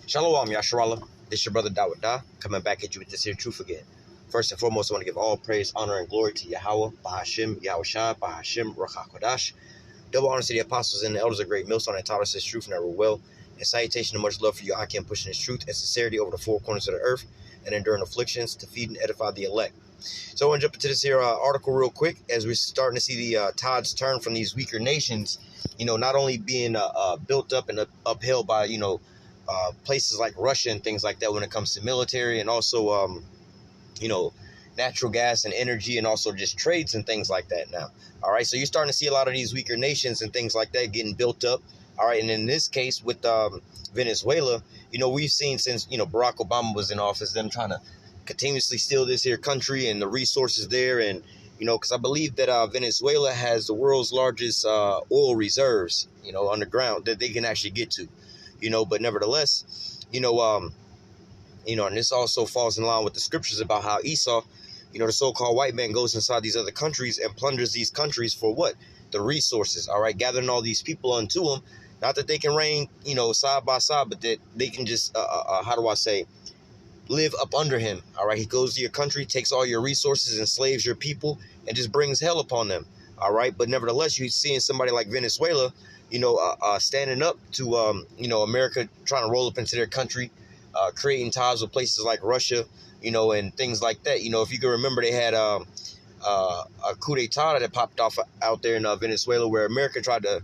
Shalom, Yasharallah. This your brother Dawud Da, coming back at you with this here truth again. First and foremost, I want to give all praise, honor, and glory to Yahweh, Bahashim, Yahushua, Bahashim, Ruach Double honor to the apostles and the elders of Great Millstone that taught us this truth and our will. And salutation and much love for you, Akim, pushing this truth and sincerity over the four corners of the earth and enduring afflictions to feed and edify the elect. So I want to jump into this here article real quick as we're starting to see the tides turn from these weaker nations, not only being built up and upheld by, places like Russia and things like that when it comes to military and also, natural gas and energy and also just trades and things like that now. All right. So you're starting to see a lot of these weaker nations and things like that getting built up. All right. And in this case with Venezuela, we've seen since, Barack Obama was in office, them trying to continuously steal this here country and the resources there. And, because I believe that Venezuela has the world's largest oil reserves, underground that they can actually get to. But nevertheless, and this also falls in line with the scriptures about how Esau, the so-called white man goes inside these other countries and plunders these countries for what? The resources, all right, gathering all these people unto him. Not that they can reign, side by side, but that they can just, live up under him, all right? He goes to your country, takes all your resources, enslaves your people, and just brings hell upon them, all right? But nevertheless, you're seeing somebody like Venezuela, standing up to, America trying to roll up into their country, creating ties with places like Russia, and things like that. If you can remember, they had a coup d'etat that popped off out there in Venezuela where America tried to,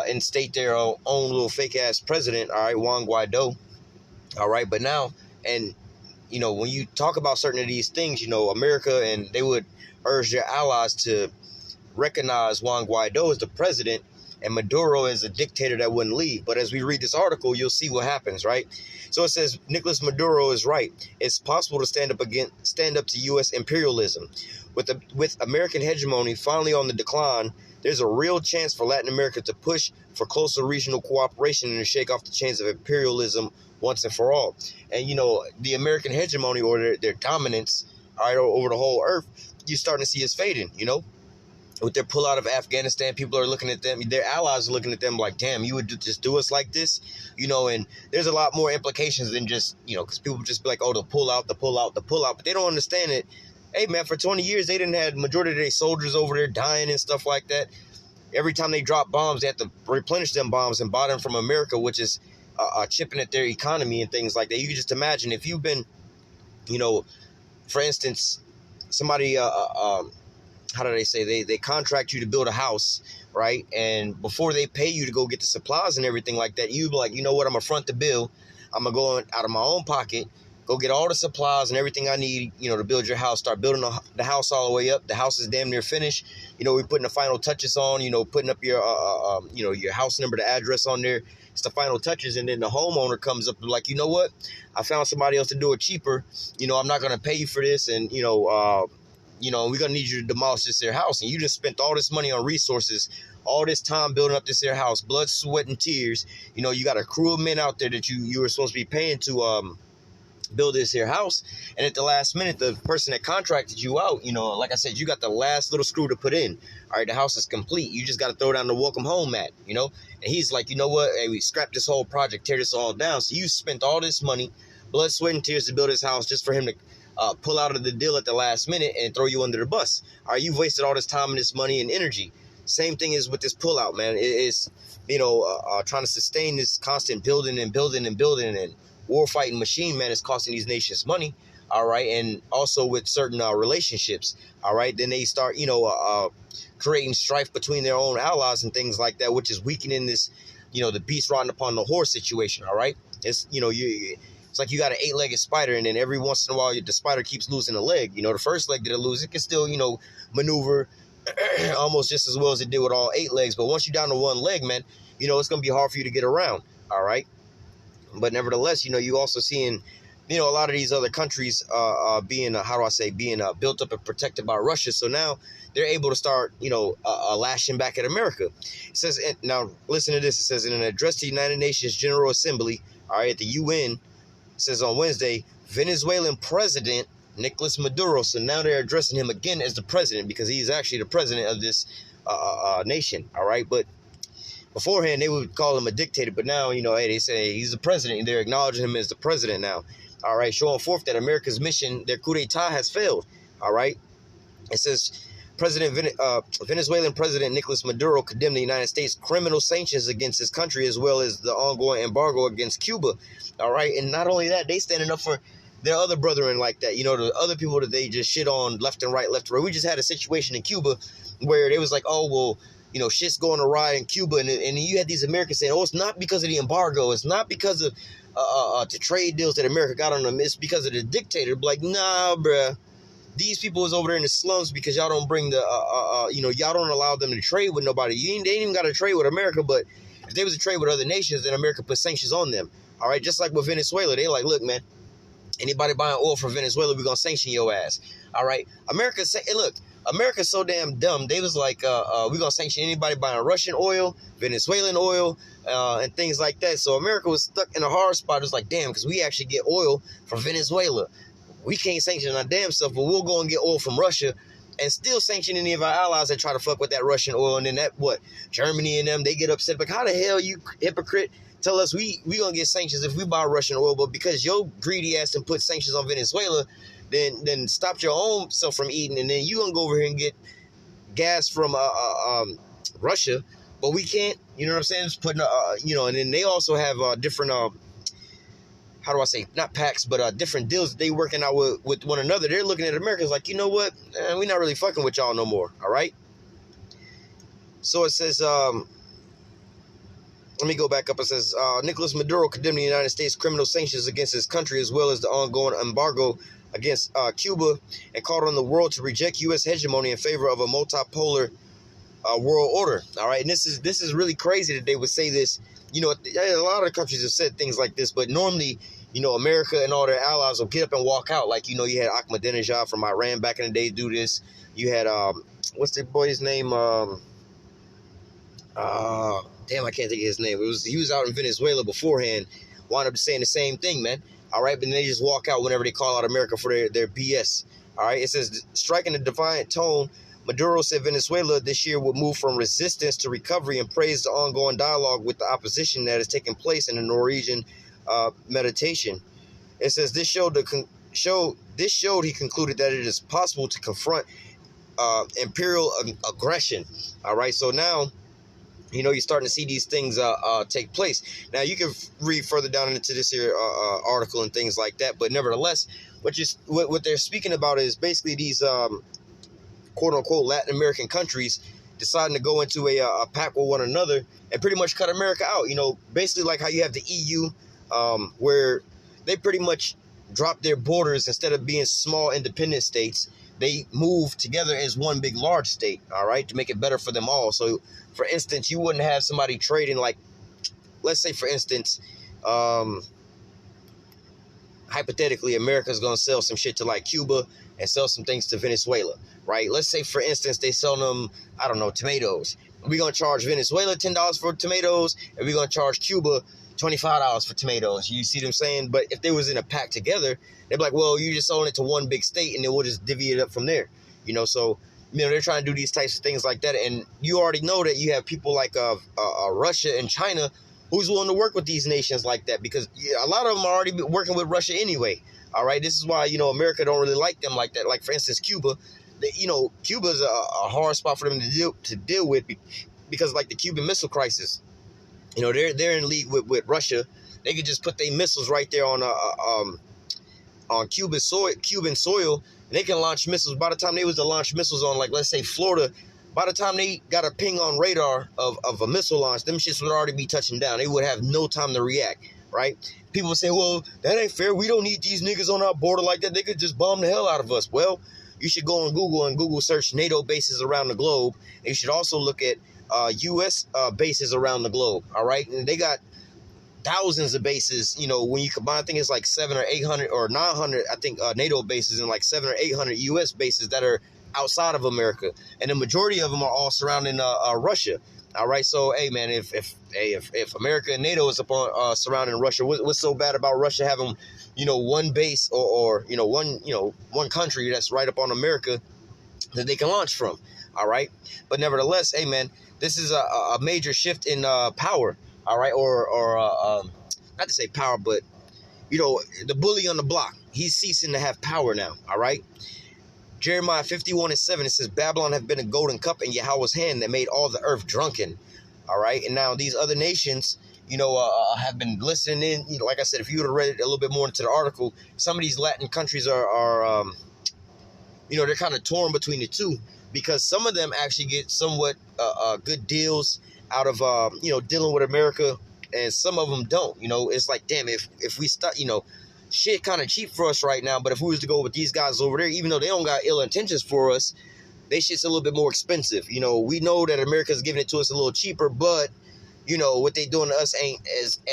instate their own little fake-ass president, all right, Juan Guaido, all right? But now, and, when you talk about certain of these things, America, and they would urge their allies to recognize Juan Guaido as the president and Maduro as a dictator that wouldn't leave. But as we read this article, you'll see what happens, right? So it says Nicolas Maduro is right. It's possible to stand up to U.S. imperialism. With American hegemony finally on the decline, there's a real chance for Latin America to push for closer regional cooperation and to shake off the chains of imperialism once and for all. And, the American hegemony or their dominance, all right, over the whole earth, you're starting to see is fading, With their pullout of Afghanistan, people are looking at them, their allies are looking at them like, damn, you would just do us like this? And there's a lot more implications than just, because people just be like, oh, the pull out. But they don't understand it. Hey, man, for 20 years, they didn't have majority of their soldiers over there dying and stuff like that. Every time they drop bombs, they have to replenish them bombs and buy them from America, which is chipping at their economy and things like that. You can just imagine if you've been, for instance, somebody, how do they say, they contract you to build a house, right? And before they pay you to go get the supplies and everything like that, you be like, you know what, I'm going to front the bill. I'm going to go out of my own pocket, go get all the supplies and everything I need, to build your house, start building the house all the way up. The house is damn near finished. We're putting the final touches on, putting up your, your house number, the address on there. It's the final touches. And then the homeowner comes up and like, you know what, I found somebody else to do it cheaper. I'm not going to pay you for this. And, we're going to need you to demolish this here house. And you just spent all this money on resources, all this time building up this here house, blood, sweat, and tears. You got a crew of men out there that you were supposed to be paying to build this here house. And at the last minute, the person that contracted you out, like I said, you got the last little screw to put in. All right, the house is complete. You just got to throw down the welcome home mat, And he's like, you know what? Hey, we scrapped this whole project, tear this all down. So you spent all this money, blood, sweat, and tears to build this house just for him to pull out of the deal at the last minute and throw you under the bus. All right, you've wasted all this time and this money and energy. Same thing is with this pullout, man. It's, trying to sustain this constant building and war fighting machine, man, is costing these nations money. All right. And also with certain relationships. All right. Then they start, creating strife between their own allies and things like that, which is weakening this, the beast riding upon the horse situation. All right. It's, it's like you got an 8-legged spider, and then every once in a while, the spider keeps losing a leg. The first leg that it lose, it can still, maneuver almost just as well as it did with all 8 legs. But once you're down to one leg, man, it's going to be hard for you to get around. All right. But nevertheless, you also seeing, a lot of these other countries being, being built up and protected by Russia. So now they're able to start, lashing back at America. It says, now listen to this. It says in an address to the United Nations General Assembly, all right, at the UN, it says on Wednesday, Venezuelan President Nicolas Maduro. So now they're addressing him again as the president because he's actually the president of this nation. All right. But Beforehand, they would call him a dictator, but now, you know, hey, they say he's the president, and they're acknowledging him as the president now. All right, showing forth that America's mission, their coup d'etat, has failed. All right, it says Venezuelan President Nicolas Maduro condemned the United States' criminal sanctions against his country, as well as the ongoing embargo against Cuba. All right, and not only that, they standing up for their other brethren like that. You know, the other people that they just shit on left and right, left and right. We just had a situation in Cuba where they was like, oh, well, you know, shit's going awry in Cuba. And you had these Americans saying, oh, it's not because of the embargo. It's not because of the trade deals that America got on them. It's because of the dictator. Like, nah, bruh. These people is over there in the slums because y'all don't bring the, you know, y'all don't allow them to trade with nobody. They ain't even got to trade with America, but if they was to trade with other nations, then America put sanctions on them. All right, just like with Venezuela. They like, look, man, anybody buying oil from Venezuela, we're going to sanction your ass. All right, America's so damn dumb. They was like, we're going to sanction anybody buying Russian oil, Venezuelan oil, and things like that. So America was stuck in a hard spot. It was like, damn, because we actually get oil from Venezuela. We can't sanction our damn stuff, but we'll go and get oil from Russia and still sanction any of our allies that try to fuck with that Russian oil. And then that, what, Germany and them, they get upset. Like, how the hell you hypocrite tell us we going to get sanctions if we buy Russian oil, but because your greedy ass and put sanctions on Venezuela, then stopped your own self from eating, and then you going to go over here and get gas from Russia, but we can't, you know what I'm saying? Just putting, you know, and then they also have different, how do I say, not pacts, but different deals that they working out with one another. They're looking at Americans like, you know what? We're not really fucking with y'all no more, all right? So it says, let me go back up. It says, Nicolas Maduro condemned the United States' criminal sanctions against his country, as well as the ongoing embargo against Cuba, and called on the world to reject U.S. hegemony in favor of a multipolar world order. All right, and this is really crazy that they would say this. You know, a lot of countries have said things like this, but normally, you know, America and all their allies will get up and walk out. Like, you know, you had Ahmadinejad from Iran back in the day do this. You had, what's the boy's name? Damn, I can't think of his name. He was out in Venezuela beforehand, wound up saying the same thing, man. All right, but then they just walk out whenever they call out America for their BS. All right, it says, striking a defiant tone, Maduro said Venezuela this year would move from resistance to recovery and praised the ongoing dialogue with the opposition that is taking place in the Norwegian meditation. It says this showed he concluded that it is possible to confront imperial aggression. All right, so now, you know, you're starting to see these things take place. Now, you can read further down into this here article and things like that, but nevertheless, what they're speaking about is basically these quote-unquote Latin American countries deciding to go into a pact with one another and pretty much cut America out. You know, basically like how you have the EU, where they pretty much drop their borders. Instead of being small independent states, they move together as one big large state, all right, to make it better for them all. So, for instance, you wouldn't have somebody trading, like, let's say, for instance, hypothetically, America's going to sell some shit to, like, Cuba and sell some things to Venezuela, right? Let's say, for instance, they sell them, I don't know, tomatoes. We're going to charge Venezuela $10 for tomatoes, and we're going to charge Cuba $25 for tomatoes. You see what I'm saying? But if they was in a pack together, they'd be like, well, you're just selling it to one big state, and then we'll just divvy it up from there. You know, so, you know, they're trying to do these types of things like that. And you already know that you have people like Russia and China who's willing to work with these nations like that, because a lot of them are already working with Russia anyway. All right, this is why, you know, America don't really like them like that. Like, for instance, Cuba. You know, Cuba's a hard spot for them to deal with because, like, the Cuban Missile Crisis. You know, they're in league with Russia. They could just put their missiles right there on Cuban soil, and they can launch missiles. By the time they was to launch missiles on, like, let's say Florida, by the time they got a ping on radar of a missile launch, them shits would already be touching down. They would have no time to react, right? People would say, well, that ain't fair. We don't need these niggas on our border like that. They could just bomb the hell out of us. Well, you should go on Google and Google search NATO bases around the globe. And you should also look at U.S. Bases around the globe, all right? And they got thousands of bases, you know, when you combine, I think it's like 700 or 800 or 900, I think, NATO bases, and like 700 or 800 U.S. bases that are outside of America. And the majority of them are all surrounding Russia, all right? So, hey, man, if America and NATO is upon surrounding Russia, what's so bad about Russia having, you know, one base or one country that's right up on America that they can launch from? All right, but nevertheless, hey man, this is a major shift in power. All right, not to say power, but the bully on the block, he's ceasing to have power now. All right. Jeremiah 51:7, it says, Babylon have been a golden cup in Yahweh's hand that made all the earth drunken. All right. And now these other nations, have been listening in. Like I said, if you would have read it a little bit more into the article, some of these Latin countries are they're kind of torn between the two, because some of them actually get somewhat good deals out of, dealing with America, and some of them don't. It's like, damn, if we start, shit kind of cheap for us right now, but if we was to go with these guys over there, even though they don't got ill intentions for us, they shit's a little bit more expensive. We know that America's giving it to us a little cheaper, but what they doing to us ain't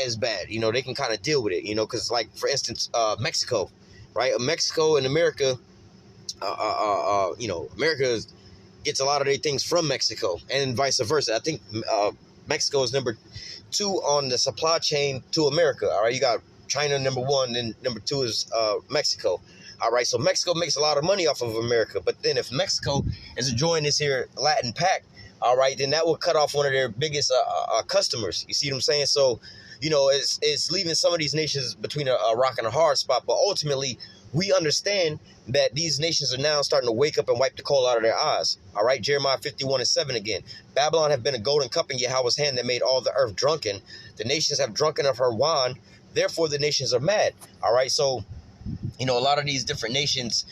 as bad. They can kind of deal with it, because like, for instance, Mexico, right? Mexico and America, America gets a lot of their things from Mexico, and vice versa. I think Mexico is number 2 on the supply chain to America. All right, you got China number 1, then number 2 is Mexico. All right, so Mexico makes a lot of money off of America, but then if Mexico is to join this here Latin pact, all right, then that will cut off one of their biggest customers. You see what I'm saying? So, it's leaving some of these nations between a rock and a hard spot, but ultimately, we understand that these nations are now starting to wake up and wipe the coal out of their eyes. All right, Jeremiah 51:7 again. Babylon have been a golden cup in Yahweh's hand that made all the earth drunken. The nations have drunken of her wine. Therefore, the nations are mad. All right, so, a lot of these different nations,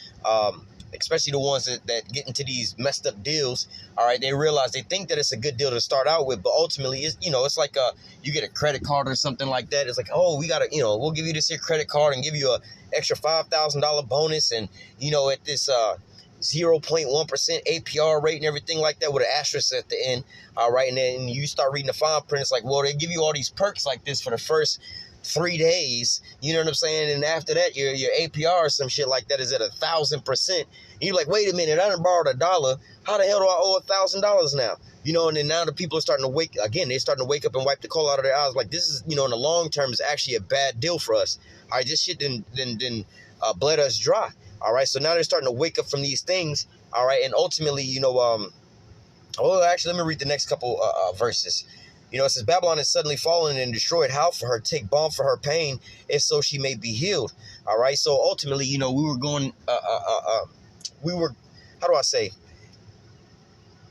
especially the ones that get into these messed up deals, all right, they realize, they think that it's a good deal to start out with, but ultimately, it's like you get a credit card or something like that. It's like, oh, we got to, we'll give you this here credit card and give you a extra $5,000 bonus, and, at this 0.1% APR rate and everything like that, with an asterisk at the end, all right, and then you start reading the fine print. It's like, well, they give you all these perks like this for the first 3 days, you know what I'm saying? And after that, your APR or some shit like that is at 1,000%. And you're like, wait a minute, I done borrowed $1. How the hell do I owe $1,000 now? And then now the people are starting to wake up and wipe the coal out of their eyes. Like, this is, in the long term, is actually a bad deal for us. All right, this shit didn't bled us dry. All right, so now they're starting to wake up from these things. All right, and ultimately, actually, let me read the next couple verses. It says, Babylon is suddenly fallen and destroyed. How for her? Take balm for her pain, if so she may be healed. All right. So ultimately, we were going, how do I say?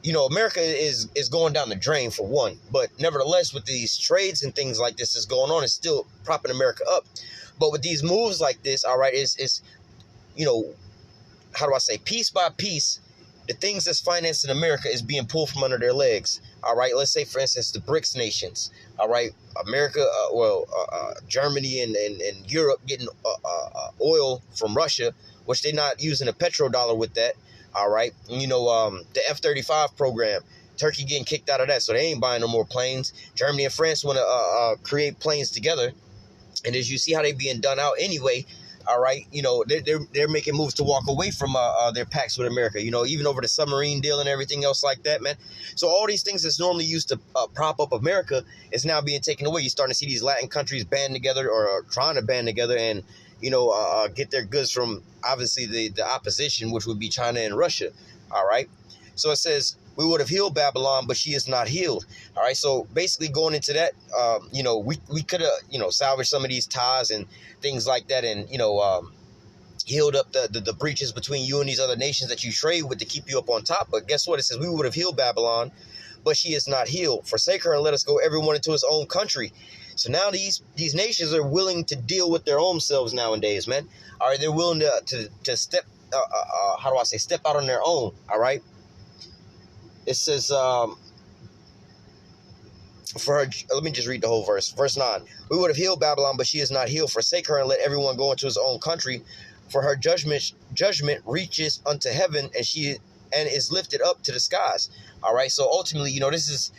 America is going down the drain, for one. But nevertheless, with these trades and things like this is going on, it's still propping America up. But with these moves like this, all right, it's how do I say? Piece by piece, the things that's financed in America is being pulled from under their legs. All right, let's say, for instance, the BRICS nations. All right, America, Germany and Europe getting oil from Russia, which they're not using a petrodollar with that. All right, the F-35 program, Turkey getting kicked out of that, so they ain't buying no more planes. Germany and France want to create planes together, and as you see how they being done out anyway. All right, they're making moves to walk away from their pacts with America, even over the submarine deal and everything else like that, man. So all these things that's normally used to prop up America is now being taken away. You're starting to see these Latin countries band together, or trying to band together, and get their goods from, obviously, the opposition, which would be China and Russia. All right, so it says, we would have healed Babylon, but she is not healed. All right, so basically going into that, we could have, salvaged some of these ties and things like that, and, healed up the breaches between you and these other nations that you trade with to keep you up on top. But guess what? It says, we would have healed Babylon, but she is not healed. Forsake her and let us go everyone into his own country. So now these nations are willing to deal with their own selves nowadays, man. All right, they're willing to step, step out on their own, all right? It says, for her, let me just read the whole verse. Verse 9. We would have healed Babylon, but she is not healed. Forsake her and let everyone go into his own country. For her judgment reaches unto heaven, and is lifted up to the skies. All right. So ultimately, this is,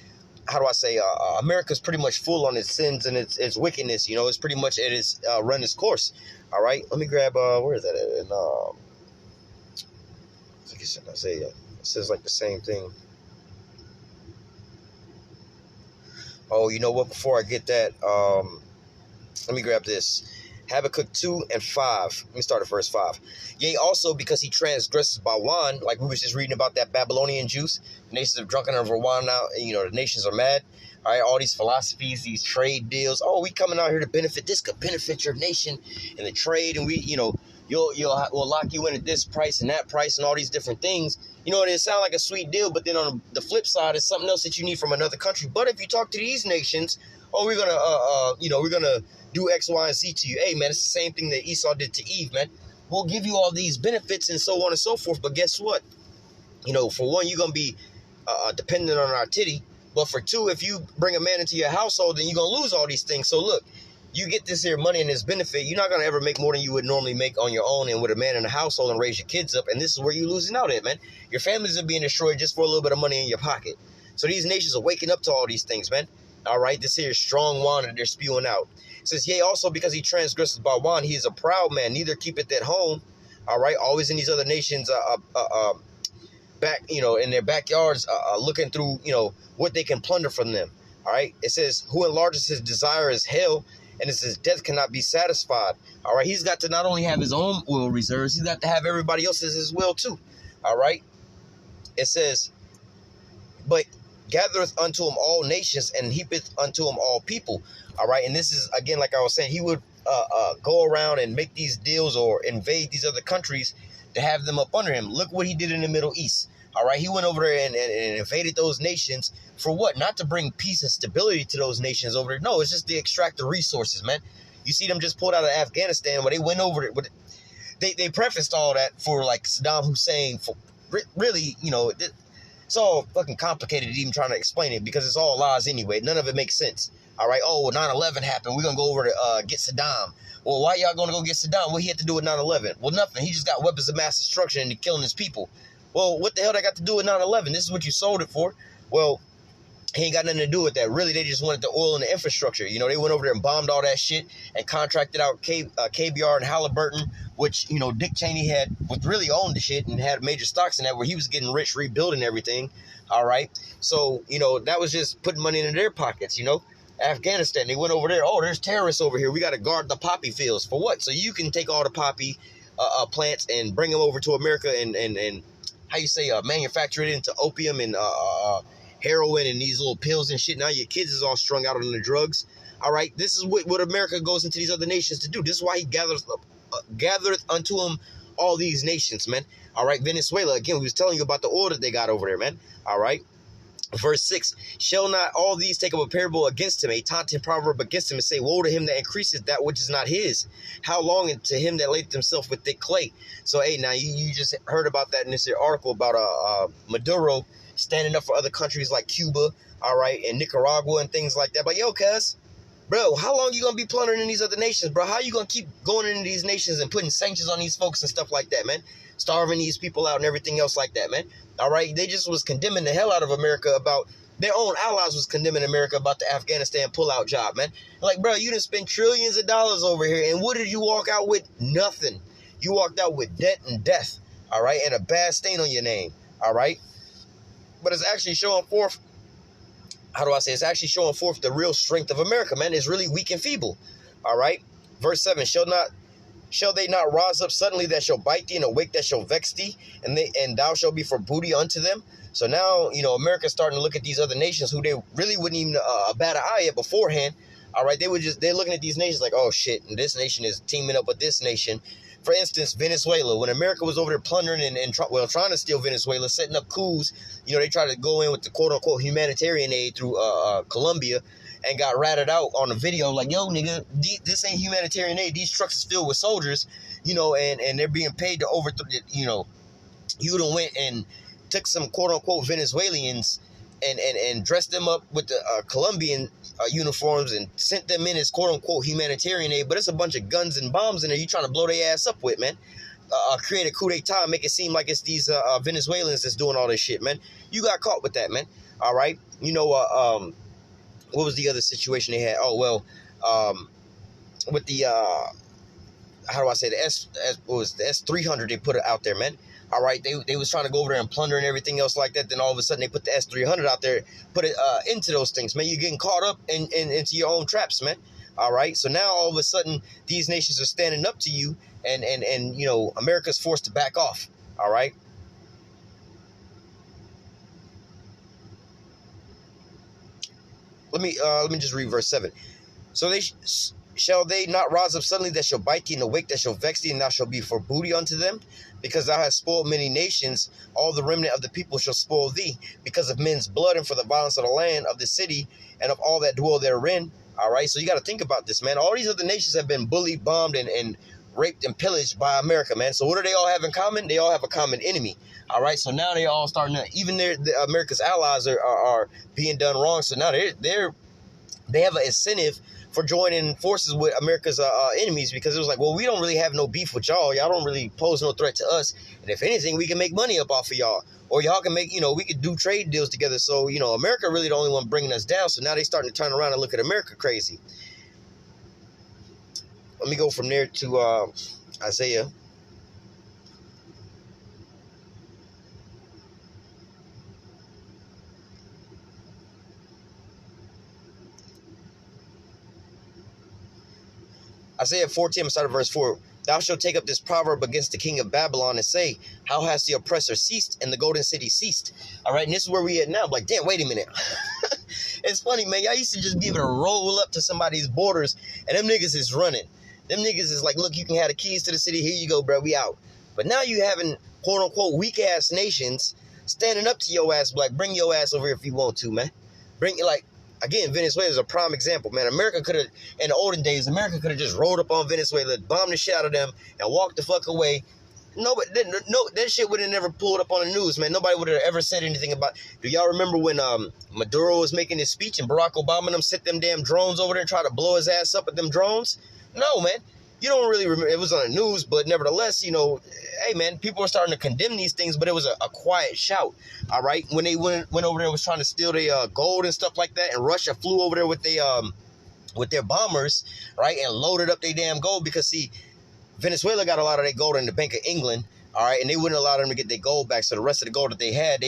America's pretty much full on its sins and its wickedness. It's pretty much, it is run its course. All right. Let me grab, where is that at? And, like I said, Isaiah. It says like the same thing. Oh, you know what? Before I get that, let me grab this. Habakkuk 2 and 5. Let me start at verse 5. Yea, also because he transgresses by wine, like we was just reading about that Babylonian juice. The nations are drunken over wine now. The nations are mad. All right, all these philosophies, these trade deals. Oh, we coming out here to benefit. This could benefit your nation in the trade, and we'll lock you in at this price and that price and all these different things. And it sounds like a sweet deal, but then on the flip side, it's something else that you need from another country. But if you talk to these nations, oh, we're gonna do X, Y, and Z to you. Hey, man, it's the same thing that Esau did to Eve, man. We'll give you all these benefits and so on and so forth. But guess what? For one, you're gonna be dependent on our titty. But for two, if you bring a man into your household, then you're gonna lose all these things. So look, you get this here money and this benefit, you're not going to ever make more than you would normally make on your own and with a man in the household and raise your kids up. And this is where you're losing out at, man. Your families are being destroyed just for a little bit of money in your pocket. So these nations are waking up to all these things, man. All right, this here is strong wine that they're spewing out. It says, yea, also because he transgresses by wine, he is a proud man, neither keepeth at home. All right, always in these other nations, back, in their backyards, looking through, what they can plunder from them. All right, it says, who enlarges his desire is hell, and it says death cannot be satisfied. All right, he's got to not only have his own oil reserves, he's got to have everybody else's as well too. All right, it says, but gathereth unto him all nations and heapeth unto him all people. All right, and this is again, like I was saying, he would go around and make these deals or invade these other countries to have them up under him. Look what he did in the Middle East. All right, he went over there and invaded those nations for what? Not to bring peace and stability to those nations over there. No, it's just to extract the resources, man. You see them just pulled out of Afghanistan where they went over it. They prefaced all that for like Saddam Hussein. For really, it's all fucking complicated even trying to explain it because it's all lies anyway. None of it makes sense. All right, oh, 9/11 happened. We're going to go over to get Saddam. Well, why y'all going to go get Saddam? What he had to do with 9/11? Well, nothing. He just got weapons of mass destruction and he killing his people. Well, what the hell that got to do with 9/11? This is what you sold it for. Well, he ain't got nothing to do with that. Really, they just wanted the oil and the infrastructure. They went over there and bombed all that shit and contracted out KBR and Halliburton, which, Dick Cheney was really owned the shit and had major stocks in that where he was getting rich, rebuilding everything. All right. So, that was just putting money into their pockets, Afghanistan, they went over there. Oh, there's terrorists over here. We got to guard the poppy fields. For what? So you can take all the poppy plants and bring them over to America and how you say, manufacture it into opium and heroin and these little pills and shit. Now your kids is all strung out on the drugs. All right, this is what America goes into these other nations to do. This is why he gathereth unto him all these nations, man. All right, Venezuela, again, we was telling you about the oil that they got over there, man. All right. Verse 6, shall not all these take up a parable against him, a taunting proverb against him, and say, woe to him that increaseth that which is not his? How long to him that lateth himself with thick clay? So, hey, now you just heard about that in this article about Maduro standing up for other countries like Cuba, all right, and Nicaragua and things like that. But yo, cuz, bro, how long you going to be plundering in these other nations, bro? How you going to keep going into these nations and putting sanctions on these folks and stuff like that, man? Starving these people out and everything else like that, man. All right, they just was condemning the hell out of America about their own allies was condemning America about the Afghanistan pullout job, man. Like, bro, you done spent trillions of dollars over here, and what did you walk out with? Nothing. You walked out with debt and death, all right, and a bad stain on your name, all right. But it's actually showing forth. How do I say? It's actually showing forth the real strength of America, man. It's really weak and feeble, all right. Verse 7: Shall they not rise up suddenly that shall bite thee, and awake that shall vex thee, and thou shalt be for booty unto them? So now, America's starting to look at these other nations who they really wouldn't even bat an eye at beforehand. All right, they're looking at these nations like, oh shit, and this nation is teaming up with this nation. For instance, Venezuela, when America was over there plundering and trying to steal Venezuela, setting up coups, they tried to go in with the quote unquote humanitarian aid through Colombia. And got ratted out on the video like, yo, nigga, this ain't humanitarian aid. These trucks is filled with soldiers, and they're being paid to overthrow, you done went and took some quote-unquote Venezuelans and dressed them up with the Colombian uniforms and sent them in as quote-unquote humanitarian aid. But it's a bunch of guns and bombs in there you trying to blow their ass up with, man. Create a coup d'etat, make it seem like it's these Venezuelans that's doing all this shit, man. You got caught with that, man. All right? What was the other situation they had? Oh, well, with the, how do I say, the S-300, they put it out there, man. All right, they was trying to go over there and plunder and everything else like that. Then all of a sudden they put the S-300 out there, put it into those things, man. You're getting caught up into your own traps, man. All right. So now all of a sudden these nations are standing up to you, and you know, America's forced to back off. All right. Let me just read verse 7. So shall they not rise up suddenly that shall bite thee, and awake that shall vex thee, and thou shalt be for booty unto them? Because thou hast spoiled many nations, all the remnant of the people shall spoil thee, because of men's blood, and for the violence of the land, of the city, and of all that dwell therein. All right, so you got to think about this, man. All these other nations have been bullied, bombed, and raped and pillaged by America, man. So what do they all have in common? They all have a common enemy. All right, so now they all starting to, even America's allies are being done wrong. So now they have an incentive for joining forces with America's enemies, because it was like, well, we don't really have no beef with y'all. Y'all don't really pose no threat to us. And if anything, we can make money up off of y'all. Or y'all can make, you know, we could do trade deals together. So, you know, America really the only one bringing us down. So now they starting to turn around and look at America crazy. Let me go from there to Isaiah. Isaiah 14, start at verse 4. Thou shalt take up this proverb against the king of Babylon and say, how has the oppressor ceased and the golden city ceased? All right, and this is where we at now. I'm like, damn, wait a minute. It's funny, man. Y'all used to just be able to roll up to somebody's borders, and them niggas is running. Them niggas is like, look, you can have the keys to the city. Here you go, bro. We out. But now you having, quote unquote, weak ass nations standing up to your ass, like, bring your ass over here if you want to, man. Bring it, like, again, Venezuela is a prime example, man. America could have, in the olden days, America could have just rolled up on Venezuela, bombed the shit out of them, and walked the fuck away. Nobody, that shit would have never pulled up on the news, man. Nobody would have ever said anything about. Do y'all remember when Maduro was making his speech and Barack Obama and them sent them damn drones over there and tried to blow his ass up with them drones? No, man. You don't really remember. It was on the news, but nevertheless, you know, hey, man, people were starting to condemn these things, but it was a quiet shout, all right? When they went over there and was trying to steal their gold and stuff like that, and Russia flew over there with their bombers, right, and loaded up their damn gold, because, see, Venezuela got a lot of their gold in the Bank of England, all right, and they wouldn't allow them to get their gold back, so the rest of the gold that they had,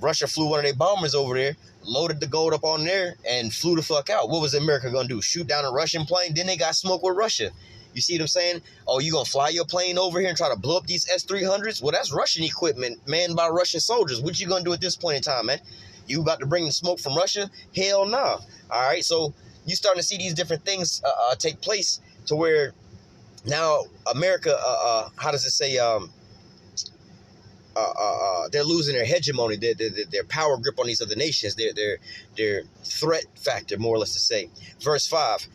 Russia flew one of their bombers over there, loaded the gold up on there, and flew the fuck out. What was America going to do? Shoot down a Russian plane? Then they got smoked with Russia. You see what I'm saying? Oh, you going to fly your plane over here and try to blow up these S-300s? Well, that's Russian equipment manned by Russian soldiers. What you going to do at this point in time, man? You about to bring the smoke from Russia? Hell no. All right, so you starting to see these different things take place to where now America, how does it say, they're losing their hegemony, their power grip on these other nations, their threat factor, more or less to say. Verse 5,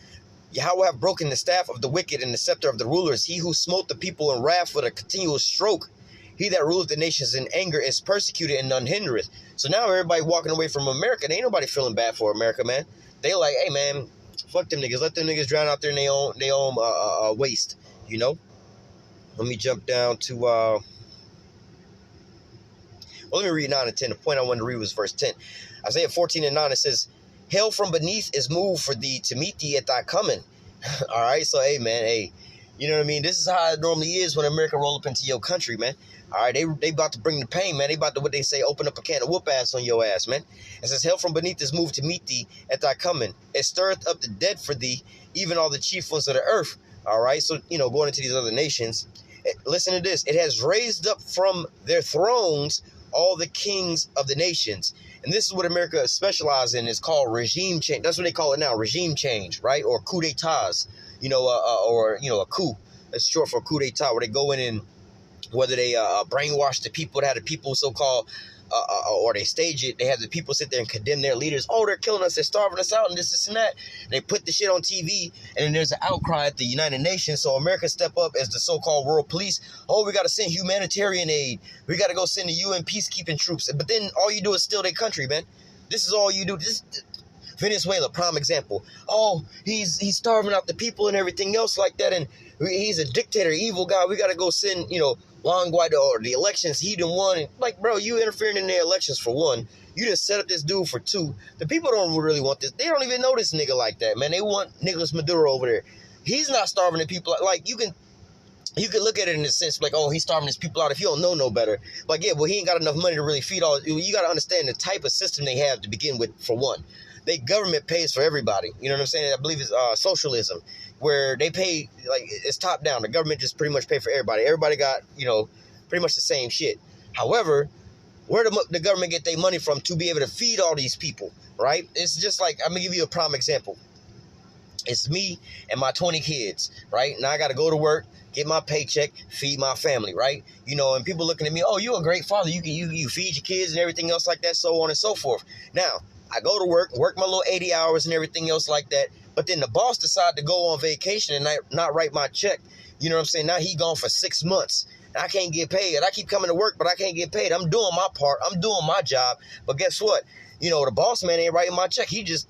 Yahweh have broken the staff of the wicked and the scepter of the rulers. He who smote the people in wrath with a continual stroke. He that ruleth the nations in anger is persecuted and none hindereth. So now everybody walking away from America, ain't nobody feeling bad for America, man. They like, hey, man, fuck them niggas. Let them niggas drown out there in their own waste, you know? Let me jump down to... well, let me read 9 and 10. The point I wanted to read was verse 10. Isaiah 14 and 9, it says, hell from beneath is moved for thee to meet thee at thy coming. All right, so, hey, man, hey, you know what I mean? This is how it normally is when America roll up into your country, man. All right, they about to bring the pain, man. They about to, what they say, open up a can of whoop ass on your ass, man. It says, hell from beneath is moved to meet thee at thy coming. It stirreth up the dead for thee, even all the chief ones of the earth. All right, so, you know, going into these other nations. Listen to this. It has raised up from their thrones all the kings of the nations. And this is what America specializes in. It's called regime change. That's what they call it now, regime change, right? Or coup d'etats, you know, or, you know, a coup. That's short for coup d'etat, where they go in and whether they brainwash the people, that have the people so-called, or they stage it, they have the people sit there and condemn their leaders. Oh, they're killing us, they're starving us out, and this and that. They put the shit on TV, and then there's an outcry at the United Nations. So America step up as the so-called world police. Oh, we got to send humanitarian aid. We got to go send the UN peacekeeping troops. But then all you do is steal their country, man. This is all you do. Venezuela, prime example. Oh, he's starving out the people and everything else like that, and he's a dictator, evil guy. We got to go send, you know, Juan Guaido, or the elections, he done won. And like, bro, you interfering in the elections for one. You just set up this dude for two. The people don't really want this. They don't even know this nigga like that, man. They want Nicolas Maduro over there. He's not starving the people. Like, you can look at it in the sense like, oh, he's starving his people out if you don't know no better. Like, yeah, well, he ain't got enough money to really feed all. You got to understand the type of system they have to begin with, for one. They government pays for everybody. You know what I'm saying? I believe it's socialism, where they pay, like, it's top down. The government just pretty much pay for everybody. Everybody got, pretty much the same shit. However, where the government get their money from to be able to feed all these people, right? It's just like, I'm going to give you a prime example. It's me and my 20 kids, right? Now I got to go to work, get my paycheck, feed my family, right? And people looking at me, oh, you're a great father. You feed your kids and everything else like that, so on and so forth. Now, I go to work my little 80 hours and everything else like that. But then the boss decided to go on vacation and not write my check. You know what I'm saying? Now he gone for 6 months. And I can't get paid. I keep coming to work, but I can't get paid. I'm doing my part. I'm doing my job. But guess what? The boss man ain't writing my check. He just,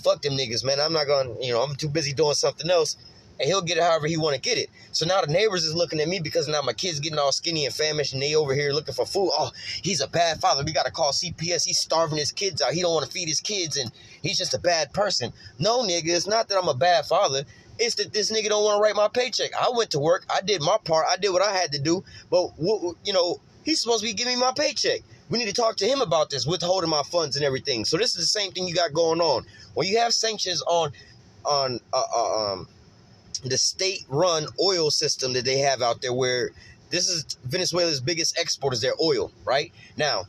fuck them niggas, man. I'm not going to, I'm too busy doing something else. And he'll get it however he want to get it. So now the neighbors is looking at me because now my kids getting all skinny and famished and they over here looking for food. Oh, he's a bad father. We got to call CPS. He's starving his kids out. He don't want to feed his kids and he's just a bad person. No, nigga, it's not that I'm a bad father. It's that this nigga don't want to write my paycheck. I went to work. I did my part. I did what I had to do. But, he's supposed to be giving me my paycheck. We need to talk to him about this, withholding my funds and everything. So this is the same thing you got going on. When you have sanctions on the state-run oil system that they have out there, where this is Venezuela's biggest export is their oil, right? Now,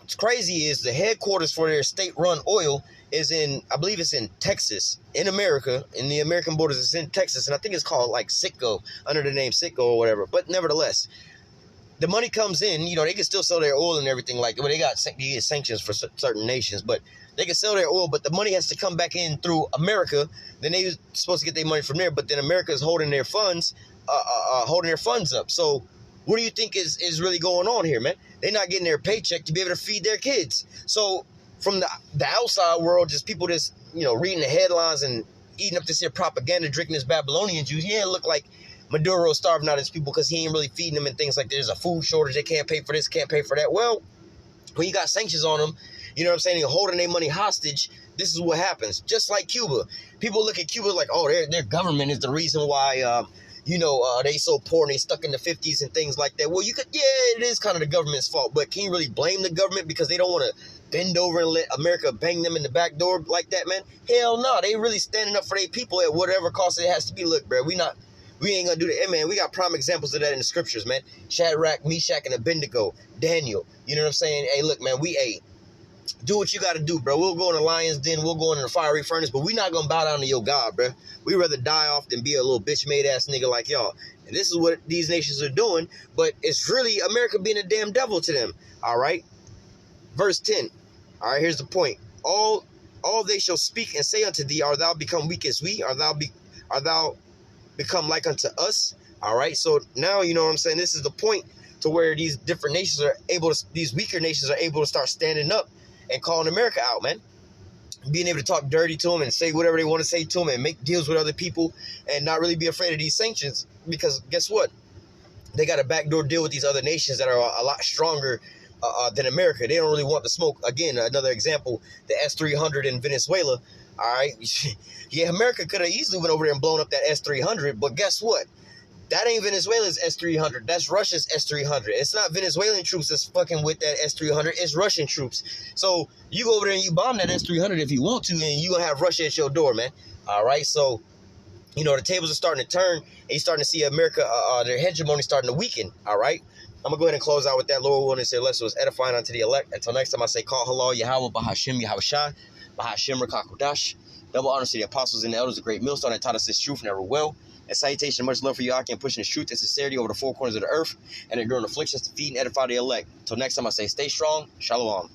what's crazy is the headquarters for their state-run oil is I believe it's in Texas, in America, in the American borders. It's in Texas, and I think it's called like Citgo, under the name Citgo or whatever. But nevertheless, the money comes in, they can still sell their oil and everything like that. Well, they get sanctions for certain nations, but they can sell their oil, but the money has to come back in through America. Then they supposed to get their money from there, but then America is holding their funds, up. So what do you think is really going on here, man? They're not getting their paycheck to be able to feed their kids. So from the outside world, just people just, reading the headlines and eating up this here propaganda, drinking this Babylonian juice, yeah, it look like Maduro's starving out his people because he ain't really feeding them and things like that. There's a food shortage. They can't pay for this, can't pay for that. Well, when you got sanctions on them, you know what I'm saying, you're holding their money hostage, this is what happens. Just like Cuba. People look at Cuba like, oh, their government is the reason why, they so poor and they stuck in the 50s and things like that. Well, it is kind of the government's fault, but can you really blame the government because they don't want to bend over and let America bang them in the back door like that, man? Hell no. They really standing up for their people at whatever cost it has to be. Look, bro, we ain't gonna do that. Hey, man, we got prime examples of that in the scriptures, man. Shadrach, Meshach, and Abednego, Daniel. You know what I'm saying? Hey, look, man, do what you got to do, bro. We'll go in the lion's den. We'll go in the fiery furnace, but we're not going to bow down to your God, bro. We'd rather die off than be a little bitch-made ass nigga like y'all. And this is what these nations are doing, but it's really America being a damn devil to them, all right? Verse 10. All right, here's the point. All they shall speak and say unto thee, art thou become weak as we? Art thou become like unto us? All right, so now, you know what I'm saying? This is the point to where these different nations these weaker nations are able to start standing up and calling America out, man. Being able to talk dirty to them and say whatever they want to say to them and make deals with other people and not really be afraid of these sanctions, because guess what? They got a backdoor deal with these other nations that are a lot stronger than America. They don't really want the smoke. Again, another example, the S-300 in Venezuela. All right. Yeah, America could have easily went over there and blown up that S-300, but guess what? That ain't Venezuela's S-300. That's Russia's S-300. It's not Venezuelan troops that's fucking with that S-300. It's Russian troops. So you go over there and you bomb that S-300 if you want to, and you're going to have Russia at your door, man. All right? So, the tables are starting to turn, and you're starting to see America, their hegemony starting to weaken. All right? I'm going to go ahead and close out with that. Lord willing, and say, lest it was edifying unto the elect. Until next time, I say, call halal Yahweh, Bahashim Yahushai, Bahashim Rakakudash. Double honors to the apostles and the elders, the great millstone that taught us this truth, never will. And salutation and much love for you, Aki, and pushing the truth and sincerity over the four corners of the earth and enduring afflictions to feed and edify the elect. Until next time, I say stay strong. Shalom.